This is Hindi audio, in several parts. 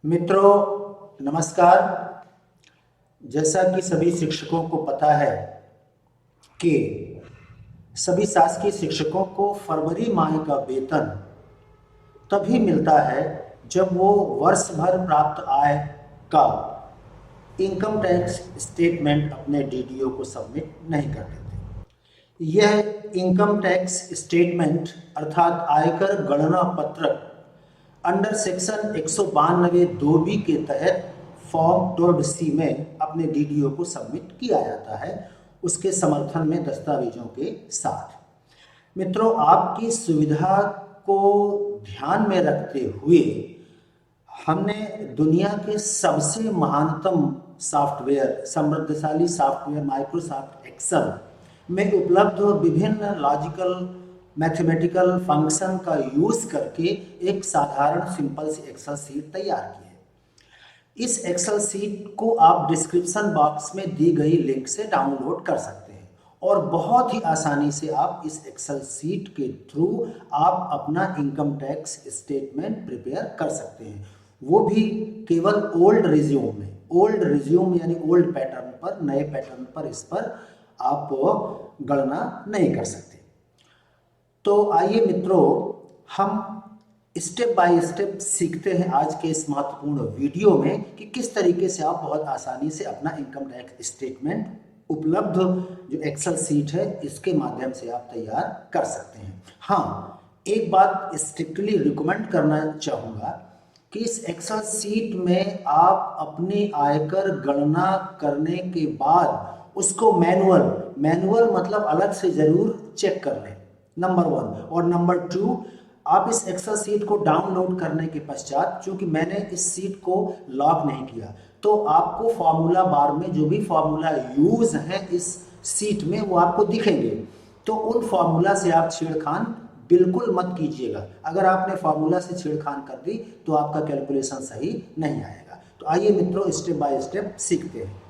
मित्रों नमस्कार। जैसा कि सभी शिक्षकों को पता है कि सभी शासकीय शिक्षकों को फरवरी माह का वेतन तभी मिलता है जब वो वर्ष भर प्राप्त आय का इनकम टैक्स स्टेटमेंट अपने डीडीओ को सबमिट नहीं कर देते। यह इनकम टैक्स स्टेटमेंट अर्थात आयकर गणना पत्रक अंडर सेक्शन 192(2)B के तहत फॉर्म 12C में अपने डीडीओ को सबमिट किया जाता है, उसके समर्थन में दस्तावेजों के साथ। मित्रों, आपकी सुविधा को ध्यान में रखते हुए हमने दुनिया के सबसे महानतम सॉफ्टवेयर, समृद्धशाली सॉफ्टवेयर माइक्रोसॉफ्ट एक्सेल में उपलब्ध विभिन्न लॉजिकल मैथमेटिकल फंक्शन का यूज करके एक साधारण सिंपल सी एक्सेल सीट तैयार की है। इस एक्सेल सीट को आप डिस्क्रिप्शन बॉक्स में दी गई लिंक से डाउनलोड कर सकते हैं और बहुत ही आसानी से आप इस एक्सेल सीट के थ्रू आप अपना इनकम टैक्स स्टेटमेंट प्रिपेयर कर सकते हैं, वो भी केवल ओल्ड रिज्यूम यानी ओल्ड पैटर्न पर, नए पैटर्न पर इस पर आप गणना नहीं कर सकते। तो आइए मित्रों, हम स्टेप बाय स्टेप सीखते हैं आज के इस महत्वपूर्ण वीडियो में कि किस तरीके से आप बहुत आसानी से अपना इनकम टैक्स स्टेटमेंट उपलब्ध जो एक्सेल सीट है इसके माध्यम से आप तैयार कर सकते हैं। हाँ, एक बात स्ट्रिक्टली रिकमेंड करना चाहूँगा कि इस एक्सेल सीट में आप अपनी आयकर गणना करने के बाद उसको मैनुअल मतलब अलग से जरूर चेक कर लें, नंबर 1। और नंबर 2, आप इस एक्सेल सीट को डाउनलोड करने के पश्चात, चूंकि मैंने इस सीट को लॉक नहीं किया, तो आपको फॉर्मूला बार में जो भी फॉर्मूला यूज है इस सीट में वो आपको दिखेंगे। तो उन फॉर्मूला से आप छेड़खान बिल्कुल मत कीजिएगा। अगर आपने फॉर्मूला से छेड़खान कर दी तो आपका कैलकुलेशन सही नहीं आएगा। तो आइए मित्रों, स्टेप बाय स्टेप सीखते हैं।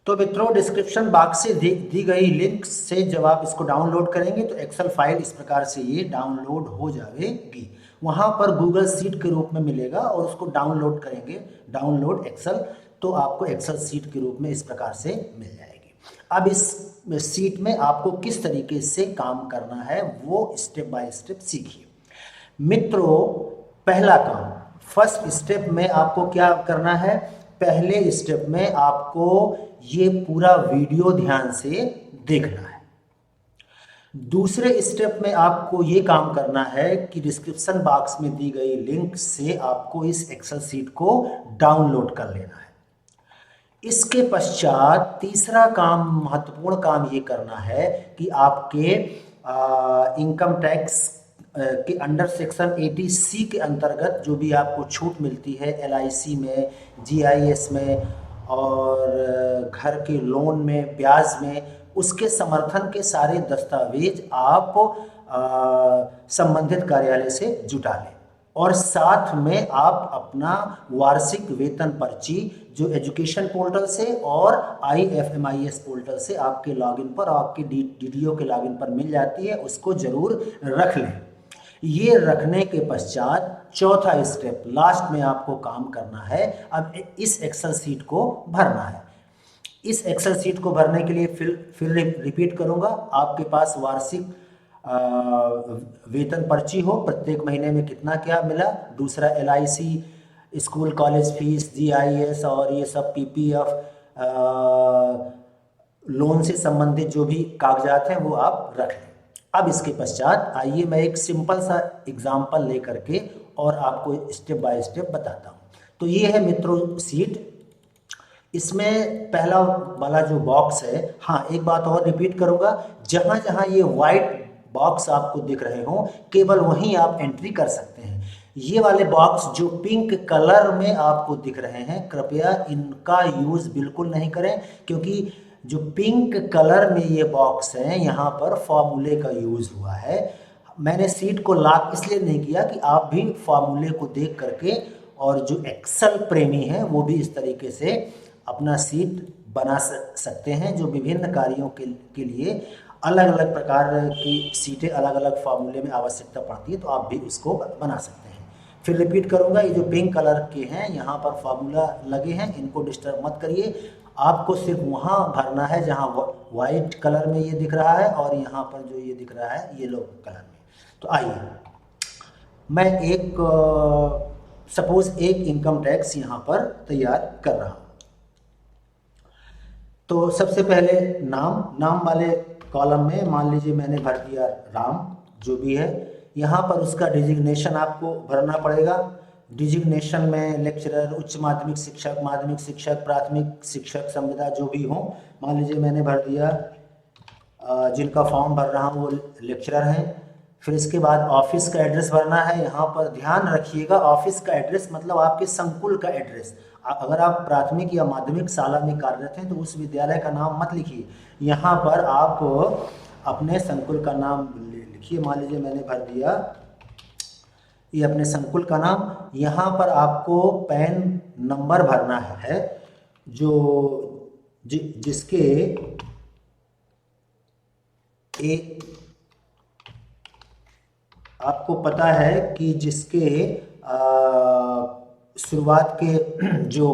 तो मित्रों, डिस्क्रिप्शन बॉक्स से दी गई लिंक से जब आप इसको डाउनलोड करेंगे तो एक्सेल फाइल इस प्रकार से ये डाउनलोड हो जाएगी। वहाँ पर गूगल सीट के रूप में मिलेगा और उसको डाउनलोड करेंगे, डाउनलोड एक्सेल, तो आपको एक्सेल सीट के रूप में इस प्रकार से मिल जाएगी। अब इस सीट में आपको किस तरीके से काम करना है वो स्टेप बाय स्टेप सीखिए। मित्रों, पहला काम, फर्स्ट स्टेप में आपको क्या करना है? पहले स्टेप में आपको ये पूरा वीडियो ध्यान से देखना है। दूसरे स्टेप में आपको ये काम करना है कि डिस्क्रिप्शन बॉक्स में दी गई लिंक से आपको इस एक्सेल सीट को डाउनलोड कर लेना है। इसके पश्चात तीसरा काम, महत्वपूर्ण काम ये करना है कि आपके इनकम टैक्स के अंडर सेक्शन 80C के अंतर्गत जो भी आपको छूट मिलती है LIC में, GIS में और घर के लोन में, ब्याज में, उसके समर्थन के सारे दस्तावेज आप संबंधित कार्यालय से जुटा लें और साथ में आप अपना वार्षिक वेतन पर्ची जो एजुकेशन पोर्टल से और IFMIS पोर्टल से आपके लॉगिन पर, आपके डीडीओ के लॉगिन पर मिल जाती है, उसको जरूर रख लें। ये रखने के पश्चात चौथा स्टेप, लास्ट में आपको काम करना है। अब इस एक्सेल सीट को भरना है। इस एक्सेल सीट को भरने के लिए फिर रिपीट करूंगा। आपके पास वार्षिक वेतन पर्ची हो, प्रत्येक महीने में कितना क्या मिला, दूसरा LIC, school college fees, GIS और ये सब PPF, लोन से संबंधित जो भी कागजात हैं वो आप रख लें। अब इसके पश्चात आइए मैं एक सिंपल सा एग्जाम्पल लेकर के और आपको स्टेप बाय स्टेप बताता हूँ। तो ये है मित्रों सीट। इसमें पहला वाला जो बॉक्स है, हाँ एक बात और रिपीट करूँगा, जहाँ जहाँ ये वाइट बॉक्स आपको दिख रहे हों केवल वहीं आप एंट्री कर सकते हैं। ये वाले बॉक्स जो पिंक कलर में आपको दिख रहे हैं, कृपया इनका यूज़ बिल्कुल नहीं करें, क्योंकि जो पिंक कलर में ये बॉक्स है यहाँ पर फॉर्मूले का यूज़ हुआ है। मैंने सीट को लॉक इसलिए नहीं किया कि आप भी फॉर्मूले को देख करके और जो एक्सेल प्रेमी हैं वो भी इस तरीके से अपना सीट बना सकते हैं। जो विभिन्न कार्यों के लिए अलग अलग प्रकार की सीटें अलग अलग फॉर्मूले में आवश्यकता पड़ती है, तो आप भी उसको बना सकते हैं। फिर रिपीट करूंगा, ये जो पिंक कलर के हैं यहाँ पर फार्मूला लगे हैं, इनको डिस्टर्ब मत करिए। आपको सिर्फ वहाँ भरना है जहाँ वाइट कलर में ये दिख रहा है और यहाँ पर जो ये दिख रहा है येलो कलर में। तो आइए, मैं एक सपोज एक इनकम टैक्स यहाँ पर तैयार कर रहा हूँ। तो सबसे पहले नाम वाले कॉलम में मान लीजिए मैंने भर दिया राम, जो भी है। यहाँ पर उसका डिजिग्नेशन आपको भरना पड़ेगा। डिजिग्नेशन में लेक्चरर, उच्च माध्यमिक शिक्षक, प्राथमिक शिक्षक, संविदा जो भी हो, मान लीजिए मैंने भर दिया। जिनका फॉर्म भर रहा हूँ वो लेक्चरर हैं। फिर इसके बाद ऑफिस का एड्रेस भरना है। यहाँ पर ध्यान रखिएगा, ऑफिस का एड्रेस मतलब आपके संकुल का एड्रेस। अगर आप प्राथमिक या माध्यमिक शाला में कार्यरत हैं तो उस विद्यालय का नाम मत लिखिए, यहाँ पर आप अपने संकुल का नाम लिखिए। मान लीजिए मैंने भर दिया ये अपने संकुल का नाम। यहाँ पर आपको पैन नंबर भरना है, जिसके आपको पता है कि जिसके शुरुआत के जो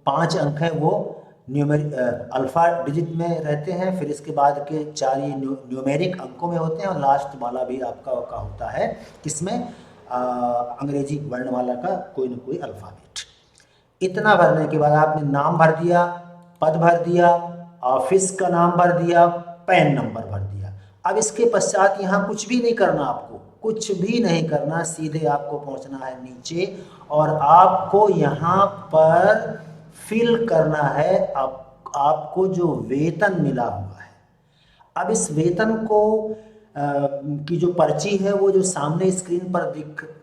5 अंक हैं वो अल्फा डिजिट में रहते हैं। फिर इसके बाद के 4 ये न्यूमेरिक अंकों में होते हैं और लास्ट वाला भी आपका होता है किसमें, अंग्रेजी वर्णमाला का कोई ना कोई अल्फ़ाबेट। इतना भरने के बाद आपने नाम भर दिया, पद भर दिया, ऑफिस का नाम भर दिया, पैन नंबर भर दिया। अब इसके पश्चात यहाँ कुछ भी नहीं करना, आपको कुछ भी नहीं करना, सीधे आपको पहुँचना है नीचे और आपको यहाँ पर फिल करना है आपको जो वेतन मिला हुआ है। अब इस वेतन को की जो पर्ची है वो जो सामने स्क्रीन पर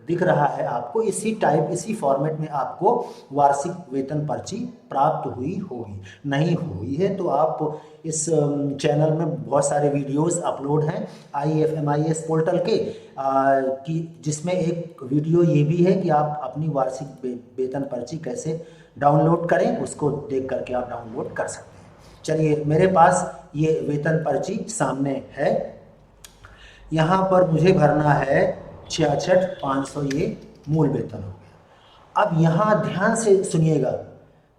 दिख रहा है आपको, इसी फॉर्मेट में आपको वार्षिक वेतन पर्ची प्राप्त हुई होगी। नहीं हुई है तो आप इस चैनल में बहुत सारे वीडियोस अपलोड हैं IFMIS पोर्टल के, जिसमें एक वीडियो ये भी है कि आप अपनी वार्षिक वेतन पर्ची कैसे डाउनलोड करें, उसको देख करके आप डाउनलोड कर सकते हैं। चलिए, मेरे पास ये वेतन पर्ची सामने है। यहाँ पर मुझे भरना है 66,500, ये मूल वेतन हो गया। अब यहाँ ध्यान से सुनिएगा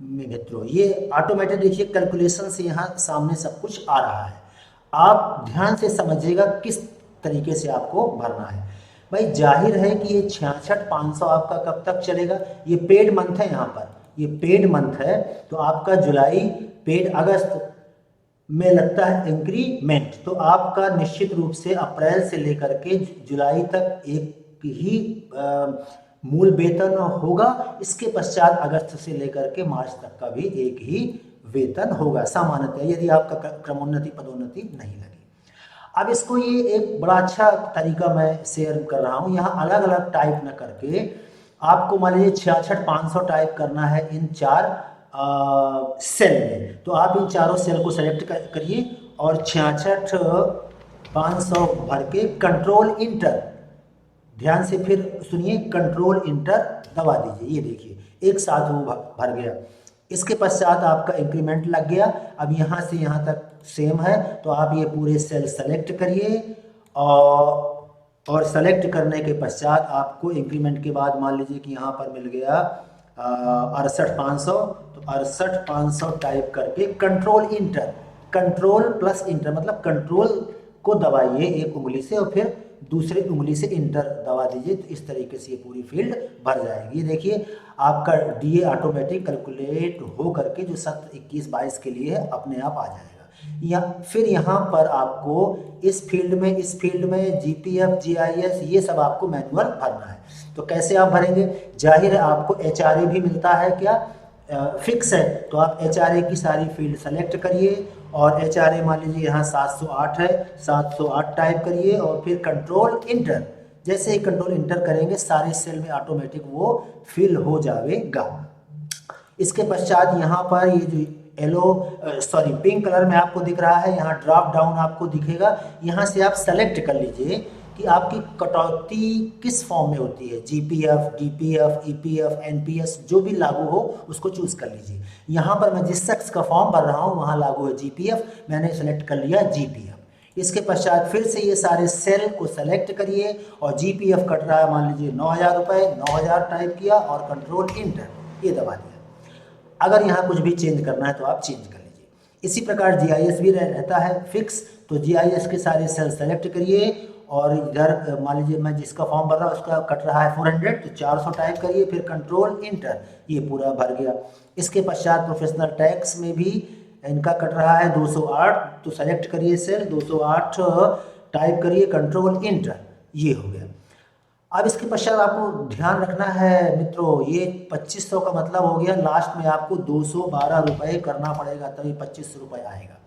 मित्रों, ये ऑटोमेटिक देखिए कैलकुलेशन से यहाँ सामने सब कुछ आ रहा है। आप ध्यान से समझिएगा किस तरीके से आपको भरना है। भाई जाहिर है कि ये 66,500 आपका कब तक चलेगा, ये पेड मंथ है, यहाँ पर ये पेड मंथ है। तो आपका जुलाई पेड, अगस्त में लगता है इंक्रीमेंट, तो आपका निश्चित रूप से अप्रैल से लेकर के जुलाई तक एक ही मूल वेतन होगा। इसके पश्चात अगस्त से लेकर के मार्च तक का भी एक ही वेतन होगा सामान्यतः, यदि आपका क्रमोन्नति पदोन्नति नहीं लगी। अब इसको ये एक बड़ा अच्छा तरीका मैं शेयर कर रहा हूँ। यहाँ अलग अलग टाइप न करके आपको मान लीजिए 66,500 टाइप करना है इन 4 सेल में, तो आप इन चारों सेल को सेलेक्ट करिए और 66,500 भर के कंट्रोल इंटर, ध्यान से फिर सुनिए, कंट्रोल इंटर दबा दीजिए। ये देखिए एक साथ वो भर गया। इसके पश्चात आपका इंक्रीमेंट लग गया। अब यहाँ से यहाँ तक सेम है, तो आप ये पूरे सेल सेलेक्ट करिए और सेलेक्ट करने के पश्चात आपको इंक्रीमेंट के बाद मान लीजिए कि यहाँ पर मिल गया 68,500, तो 68,500 टाइप करके control inter, control plus inter मतलब कंट्रोल को दबाइए एक उंगली से और फिर दूसरी उंगली से इंटर दबा दीजिए। तो इस तरीके से ये पूरी फील्ड भर जाएगी। ये देखिए आपका DA ऑटोमेटिक कैलकुलेट हो करके जो 17, 21, 22 के लिए है अपने आप आ जाएगा। या फिर यहाँ पर आपको इस फील्ड में GPF GIS ये सब आपको मैनुअल भरना है। तो कैसे आप भरेंगे, जाहिर है आपको HRA भी मिलता है, क्या फिक्स है, तो आप HRA की सारी फील्ड सेलेक्ट करिए और HRA मान लीजिए यहाँ 708 है, 708 टाइप करिए और फिर कंट्रोल इंटर। जैसे ही कंट्रोल इंटर करेंगे सारे सेल में ऑटोमेटिक वो फिल हो जाएगा। इसके पश्चात यहाँ पर ये जो पिंक कलर में आपको दिख रहा है, यहाँ ड्रॉप डाउन आपको दिखेगा। यहाँ से आप सेलेक्ट कर लीजिए कि आपकी कटौती किस फॉर्म में होती है, GPF, DPF, EPF, NPS जो भी लागू हो उसको चूज कर लीजिए। यहाँ पर मैं जिस शख्स का फॉर्म भर रहा हूँ वहाँ लागू है GPF, मैंने सेलेक्ट कर लिया GPF। इसके पश्चात फिर से ये सारे सेल को सेलेक्ट करिए और जीपीएफ कट रहा है, मान लीजिए 9,000 रुपये, 9,000 टाइप किया और कंट्रोल इंटर ये दबा दिया। अगर यहाँ कुछ भी चेंज करना है तो आप चेंज कर लीजिए। इसी प्रकार जीआईएस भी रहता है फिक्स, तो जीआईएस के सारे सेल सेलेक्ट करिए और इधर मान लीजिए मैं जिसका फॉर्म भर रहा हूँ उसका कट रहा है 400, तो 400 टाइप करिए, फिर कंट्रोल इंटर, ये पूरा भर गया। इसके पश्चात प्रोफेशनल टैक्स में भी इनका कट रहा है 208, तो सेलेक्ट करिए सेल 208 टाइप करिए, कंट्रोल इंटर, ये हो गया। अब इसके पश्चात आपको ध्यान रखना है मित्रों, ये 2500 का मतलब हो गया लास्ट में आपको 212 रुपये करना पड़ेगा, तभी 25 रुपये आएगा।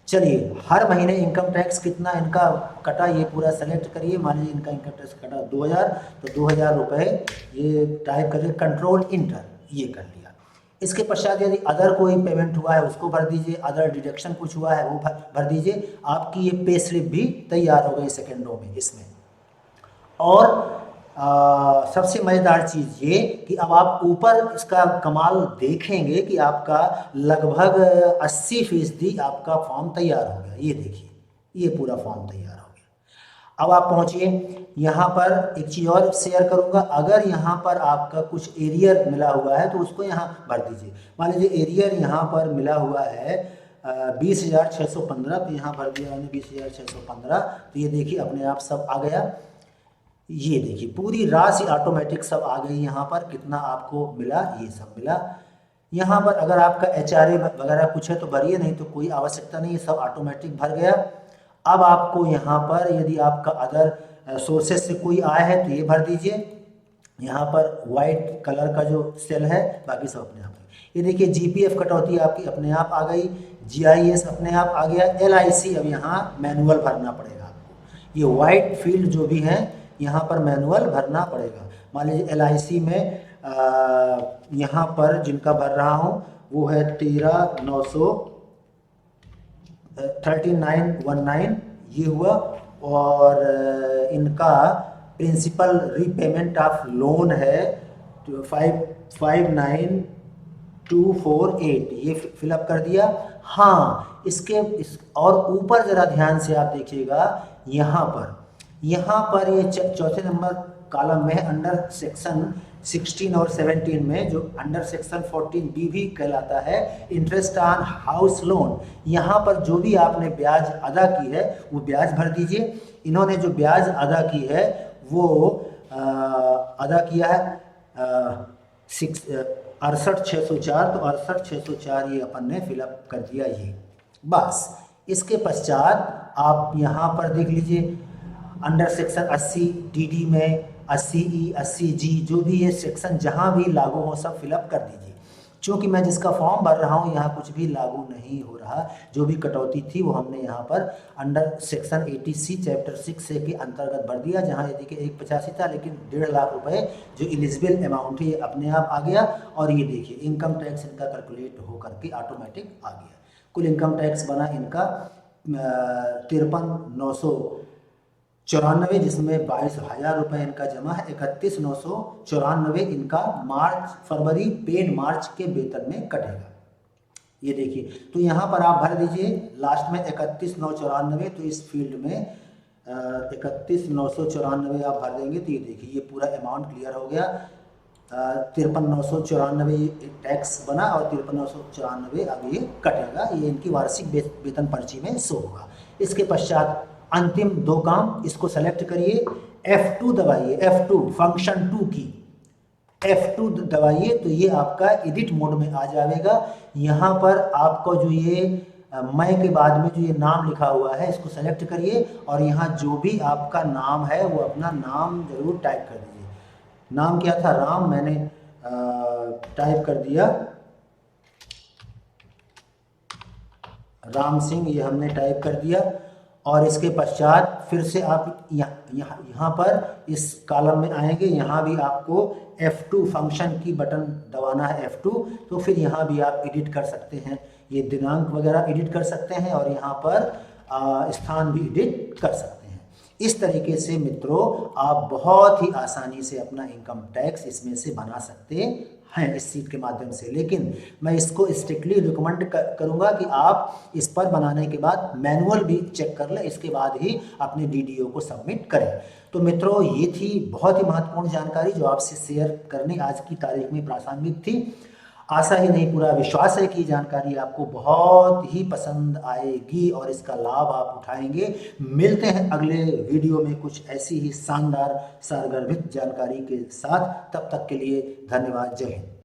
चलिए, हर महीने इनकम टैक्स कितना इनका कटा ये पूरा सेलेक्ट करिए। मान लीजिए इनका इनकम टैक्स कटा 2000, तो 2000 रुपये ये टाइप करिए, कंट्रोल इंटर, ये कर लिया। इसके पश्चात यदि अदर कोई पेमेंट हुआ है उसको भर दीजिए, अदर डिडक्शन कुछ हुआ है वो भर दीजिए। आपकी ये पे स्लिप भी तैयार हो गई सेकेंडों में इसमें। और सबसे मज़ेदार चीज़ ये कि अब आप ऊपर इसका कमाल देखेंगे कि आपका लगभग 80% आपका फॉर्म तैयार हो गया। ये देखिए, ये पूरा फॉर्म तैयार हो गया। अब आप पहुँचिए यहाँ पर, एक चीज़ और शेयर करूँगा, अगर यहाँ पर आपका कुछ एरियर मिला हुआ है तो उसको यहाँ भर दीजिए। मान लीजिए एरियर यहाँ पर मिला हुआ है 20,615, तो यहाँ भर दिया मैंने 20,615, तो ये देखिए अपने आप सब आ गया। ये देखिए पूरी राशि ऑटोमेटिक सब आ गई यहाँ पर, कितना आपको मिला ये सब मिला। यहाँ पर अगर आपका HRA वगैरह कुछ है तो भरिए, नहीं तो कोई आवश्यकता नहीं है, सब ऑटोमेटिक भर गया। अब आपको यहाँ पर यदि आपका अदर सोर्सेस से कोई आया है तो ये भर दीजिए। यहाँ पर वाइट कलर का जो सेल है, बाकी सब अपने आप। ये देखिए जीपीएफ कटौती आपकी अपने आप आ गई, जीआईएस अपने आप आ गया, LIC अब यहाँ मैनुअल भरना पड़ेगा आपको। ये वाइट फील्ड जो भी है यहाँ पर मैनुअल भरना पड़ेगा। मान लीजिए LIC में यहाँ पर जिनका भर रहा हूँ वो है 3919 ये हुआ, और इनका प्रिंसिपल रीपेमेंट ऑफ लोन है 59248, ये फिलअप कर दिया। हाँ, और ऊपर ज़रा ध्यान से आप देखिएगा, यहाँ पर ये चौथे नंबर कॉलम में अंडर सेक्शन 16 और 17 में, जो अंडर सेक्शन 14B भी कहलाता है, इंटरेस्ट ऑन हाउस लोन, यहाँ पर जो भी आपने ब्याज अदा की है वो ब्याज भर दीजिए। इन्होंने जो ब्याज अदा की है वो अदा किया है 68,604, तो 68,604 ये अपन ने फिलअप कर दिया ये, बस। इसके पश्चात आप यहाँ पर देख लीजिए अंडर सेक्शन 80DD में 80E 80G जो भी ये सेक्शन जहाँ भी लागू हो सब फिलअप कर दीजिए। क्योंकि मैं जिसका फॉर्म भर रहा हूँ यहाँ कुछ भी लागू नहीं हो रहा, जो भी कटौती थी वो हमने यहाँ पर अंडर सेक्शन 80C चैप्टर 6 से के अंतर्गत भर दिया, जहाँ ये देखिए 185 था, लेकिन 1.5 लाख रुपए जो एलिजिबल अमाउंट है ये अपने आप आ गया। और ये देखिए इनकम टैक्स इनका कैलकुलेट हो करके ऑटोमेटिक आ गया। कुल इनकम टैक्स बना इनका 53,994, जिसमें 22,000 रुपये इनका जमा है। 31,994 इनका फरवरी पेड मार्च के वेतन में कटेगा। ये देखिए, तो यहाँ पर आप भर दीजिए लास्ट में 31,994, तो इस फील्ड में 31,994 आप भर देंगे, तो ये देखिए ये पूरा अमाउंट क्लियर हो गया। 53,994 टैक्स बना और 53,994 अब ये कटेगा, ये इनकी वार्षिक वेतन पर्ची में शो होगा। इसके पश्चात अंतिम 2 काम, इसको सेलेक्ट करिए, F2 दबाइए, F2 फंक्शन 2 की F2 दबाइए, तो ये आपका एडिट मोड में आ जाएगा। यहाँ पर आपको जो ये मई के बाद में जो ये नाम लिखा हुआ है इसको सेलेक्ट करिए, और यहाँ जो भी आपका नाम है वो अपना नाम जरूर टाइप कर दीजिए। नाम क्या था? राम, मैंने टाइप कर दिया राम सिंह, ये हमने टाइप कर दिया। और इसके पश्चात फिर से आप यहाँ पर इस कॉलम में आएंगे, यहाँ भी आपको F2 फंक्शन की बटन दबाना है F2, तो फिर यहाँ भी आप एडिट कर सकते हैं, ये दिनांक वगैरह एडिट कर सकते हैं और यहाँ पर स्थान भी एडिट कर सकते हैं। इस तरीके से मित्रों आप बहुत ही आसानी से अपना इनकम टैक्स इसमें से बना सकते हैं इस सीट के माध्यम से, लेकिन मैं इसको स्ट्रिक्टली रिकमेंड करूंगा कि आप इस पर बनाने के बाद मैनुअल भी चेक कर लें, इसके बाद ही अपने डीडीओ को सबमिट करें। तो मित्रों, ये थी बहुत ही महत्वपूर्ण जानकारी जो आपसे शेयर करनी आज की तारीख में प्रासंगिक थी। आशा ही नहीं, पूरा विश्वास है कि जानकारी आपको बहुत ही पसंद आएगी और इसका लाभ आप उठाएंगे। मिलते हैं अगले वीडियो में कुछ ऐसी ही शानदार सारगर्भित जानकारी के साथ। तब तक के लिए धन्यवाद। जय हिंद।